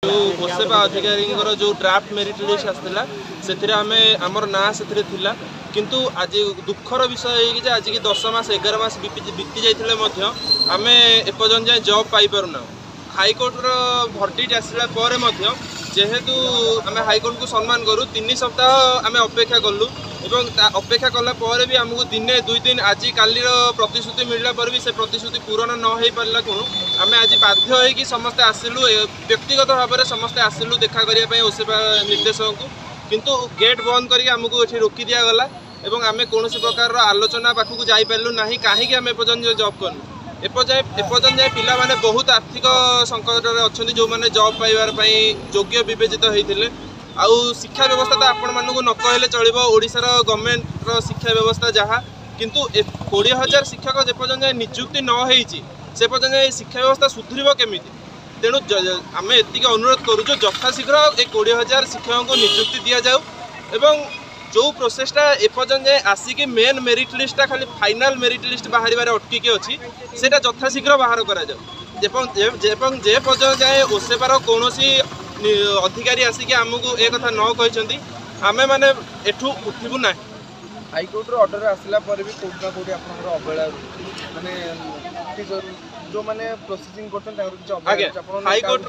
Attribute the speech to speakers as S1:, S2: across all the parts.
S1: जो ओसेबा अधिकारी जो ड्राफ्ट मेरिट लिस्ट आसाला से आमर ना से किंतु आज दुखर विषय है आज की 10 मास 11 मास बीती जाते आम एपर्यंत जाए जॉब पाई पारुना। हाईकोर्टर भर्डिक्ट आसला जेहेतु आम हाईकोर्ट को सम्मान करूँ 3 सप्ताह आम अपेक्षा कलु एवं अपेक्षा कला भी आमको दिने 2 दिन आज कालीर प्रतिश्रुति मिलला पर भी से प्रतिश्रुति पूरण न हो पारा को आम आज बाध्य होगी समस्ते आसिलु व्यक्तिगत भाव में समस्ते आसिलु देखा करने ओसेबा निर्देशक को किंतु गेट बंद करके आमको ये रोकी दिगला एवं आम कौन प्रकार आलोचना पाखक जापरू ना कहीं आम एपर्यंत जॉब करूँ एपर्यंत जाए पिला माने बहुत आर्थिक संकट अच्छा जो मैंने जॉब पाइबार योग्य विवेचित होते आउ शिक्षा व्यवस्था तो आपण मानू न कहले चलो ओडिशार गवर्नमेंट शिक्षा व्यवस्था जहाँ किंतु 20,000 शिक्षक जेपर्यंत जाए नियुक्ति न होती से पर्यंत शिक्षा व्यवस्था सुधर केमी तेणु आम एति अनुरोध करूँ यथाशीघ्र 20,000 शिक्षकों को नियुक्ति दि जाऊ एवं जो प्रोसेसटा एपर्यंत जाए आसिक मेन मेरिट लिस्टा खाली फाइनाल मेरिट लिस्ट बाहर अटकिक अच्छी से यथाशीघ्र बाहर करपर्यंत जाए ओसेबार कौन अधिकारी आसिक आमको ए कथा न कहते आमे माने एठू उठबू ना।
S2: हाईकोर्ट ऑर्डर आसला पर भी कोठना कोठी आपनकर अवहेला माने जो माने प्रोसेसिंग करथन हाईकोर्ट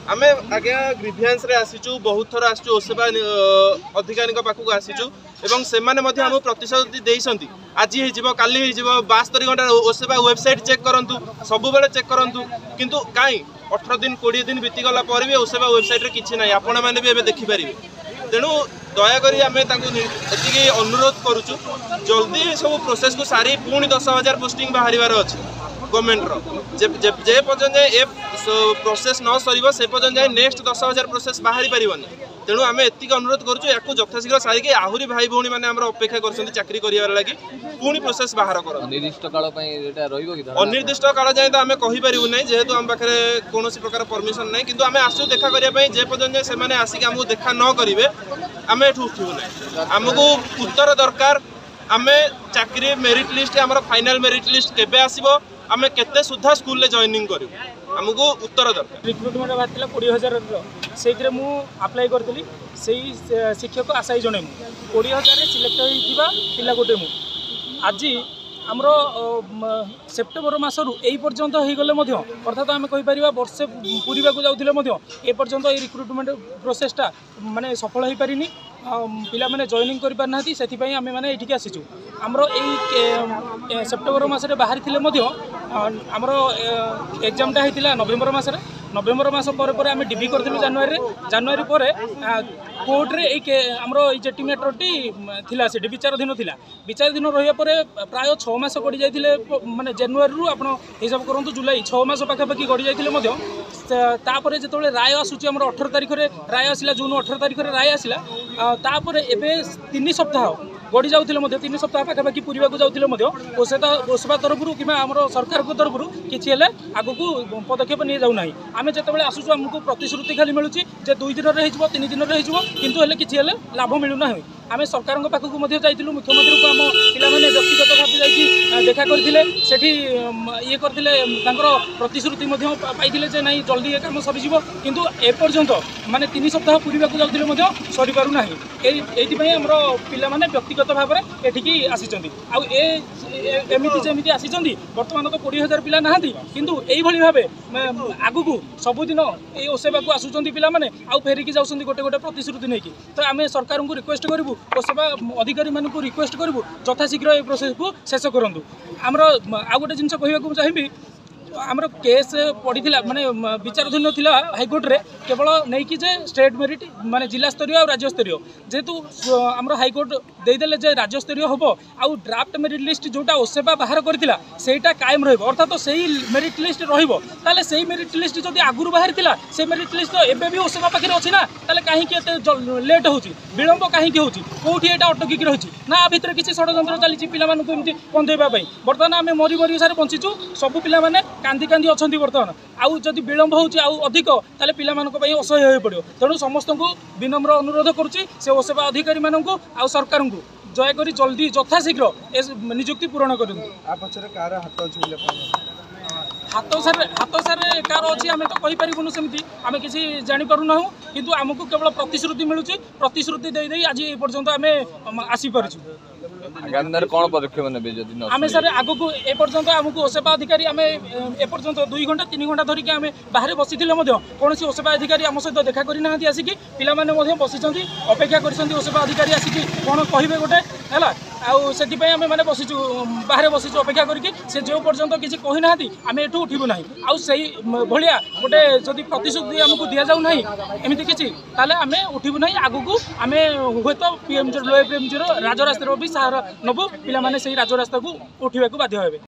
S1: आमे आगे ग्रीवियंस रे आसीचु बहुत थर आसीचु ओसेबा अधिकारी पाखक आसीचु एवं से माने मध्ये हम प्रतिश्रुति देइसंती आज ही जीव काली ही जीव 72 घंटा ओसेबा वेबसाइट चेक करंतु सब बेले चेक करंतु किंतु काई 18 दिन 20 दिन बीती गला पर भी ओसेबा वेबसाइट रे किछि नै आपण माने भी एबे देखि परिबे तेणु दयाकोरी आम एति अनुरोध करुचु जल्दी सब प्रोसेस को सारी पुणी 10,000 पोस्टिंग बाहर अच्छी गवर्नमेंट जे पर्यंत ए प्रोसेस न सर से पर्यंत जाए नेक्स्ट 10,000 प्रोसेस बाहरी पारनी तेणु आम एति अनुरोध करुचु या यथाशीघ्र सारिकी आहरी भाई भौणी मैंने अपेक्षा कर चाकरी कर लगी पुणी प्रोसेस बाहर कर अनिर्दिष्ट काल जाए तो आम कहींपारू ना जेहेतु आम पाखे कौन प्रकार परमिशन ना कि आम आसू देखा करने जे पर्यंत से आसिक आमको देखा न करेंगे आम एठू उठू ना आमको उत्तर दरकार आम चाकरी मेरिट लिस्ट आम फाइनाल मेरिट लिस्ट केबे आसीबो आम केते सुधा स्कूल रे जॉइनिंग करू आमको उत्तर दरकार।
S3: रिक्रुटमेंट बाहर 20,000 से आप्लाय करी से शिक्षक आशायी जड़े 20,000 सिलेक्ट होता पिला गोटे मु आज आमर सेप्टेम्बर मसरू यही पर्यंत हो गले अर्थात आम कहीपर वर्षे पूरा जाऊे ए पर्यंत ये रिक्रुटमेंट प्रोसेसटा माने सफल हो पारि पिला माने जॉइनिंग कर पारना से आम मैंने ये आसीचु आमर यही सेप्टेम्बर मसरे बाहरी थे आमर एग्जामटा होता नवेम्बर मसरे नवेम्बर मस पर आम डिबी करूँ जानुरी पर कोर्टे आमर जेटी मैटरटी थिला से विचाराधीन थिला विचाराधीन रहा प्राय 6 मास गड़ी जाते माने जनवरी आप हिसाब करूँ जुलाई 6 मास पाखापाखि गड़ी जाते जो राय आसूँ आम 18 तारिख में राय आसला जून 18 तारिख में राय आसला तापर एवं 3 सप्ताह गड़ी जाते 3 सप्ताह पाखापाखि पूरा जाते ओसेबा तरफ कि सरकार तरफ किसी आग को पदक्षेप नहीं जाऊना आम जो आसूँ आमको प्रतिश्रुति खाली मिलूँ 2 दिन में 3 दिन में किंतु किसी लाभ मिलूना आम सरकार पाखक जाइलु मुख्यमंत्री को आम पाने व्यक्तिगत भाव देखा करते ये करते प्रतिश्रुति पाई जे नहीं जल्दी ये कम सरीज किंतु एपर्यंत माने 3 सप्ताह पूरा जाते सरी पारना ये आमर पाने व्यक्तिगत भाव में एठिकी आसी एमती आसी बर्तमान तो 20,000 पिला ना किंतु यही भाव आग को सबुदिन ये ओसेबा को आसुँच पाने आउ फेरिकी जाऊँ गोटे गोटे प्रतिश्रुति नहीं कि तो आम सरकार को रिक्वेस्ट करूँ ओसेबा अधिकारी मानक रिक्वेस्ट करूँ यथाशीघ्र ये प्रोसेस को शेष करूँ आमर आउ गोटे जिन कहूँ चाहिए आमर केस पड़ा माने विचाराधीन थिला हाईकोर्ट रे केवल नहीं कि जे स्टेट मेरिट माने जिला स्तरीय और राज्य स्तरीय जेहेतु आमर हाईकोर्ट देदेले जे राज्य स्तरीय हम आउ ड्राफ्ट मेरिट लिस्ट जोटा ओसेबा बाहर करथिला सेटा कायम रहइबो अर्थात तो सही मेरिट लिस्ट रहिबो ताले सही मेरिट लिस्ट जदि आगुरु बाहर थिला से मेरिट लिस्ट तो एबे भी ओसेबा पाखे अछि ना ताले काहे कि एते लेट होछि विलंब काहे कि होछि कोठी एटा अटकी रहिछि ना भितर किछि षडयंत्र चलिछि पिला मानकु एमति पंदेबा पई वर्तमान आमे मरी मरी सारे बंचिचु सब पिला माने कांदी कांदी अच्छा बर्तमान आउ जदि विलंब होधिक ताले पिला असह्य हो पड़ो तेणु समस्त को विनम्र अनुरोध करुच्ची से ओसेबा अधिकारी मानक आउ सरकार को दयाकोरी जल्दी यथाशीघ्र नियुक्ति पूरण करूँ। हाथ सारे कार अच्छी आम तो कहीपरूँ सेमती आम किसी जापारूना किंतु आमको केवल प्रतिश्रुति मिलूँ प्रतिश्रुति दे आज ये पर्यंत आम आसीपारु
S4: आगामी कौन पदक्षेप नेबे जदि
S3: आम सर आगक एपर्यंत आमको ओसेपा अधिकारी आम एपर्यंत 2 घंटा 3 घंटा धरिकी आम बाहर बसी कौन ओसेपा अधिकारी आम सहित देखा करना आसिक पिलाने बसी अपेक्षा कर ओसेपा अधिकारी आसिक कौन कहे गोटे है आउ आम मैंने बसीचु बाहर बसीचु अपेक्षा करके से जो पर्यंत किसी कहना आम एठू उठू ना आई भाया गोटे जदि प्रतिश्रुति आमको दि जाऊ ना एमती किसी आम उठू ना आगू आम हे तो पीएमजी लो पीएमजी राजरास्तार भी सहारा नबू पिला माने राजरास्ता को उठा बाध्य हे।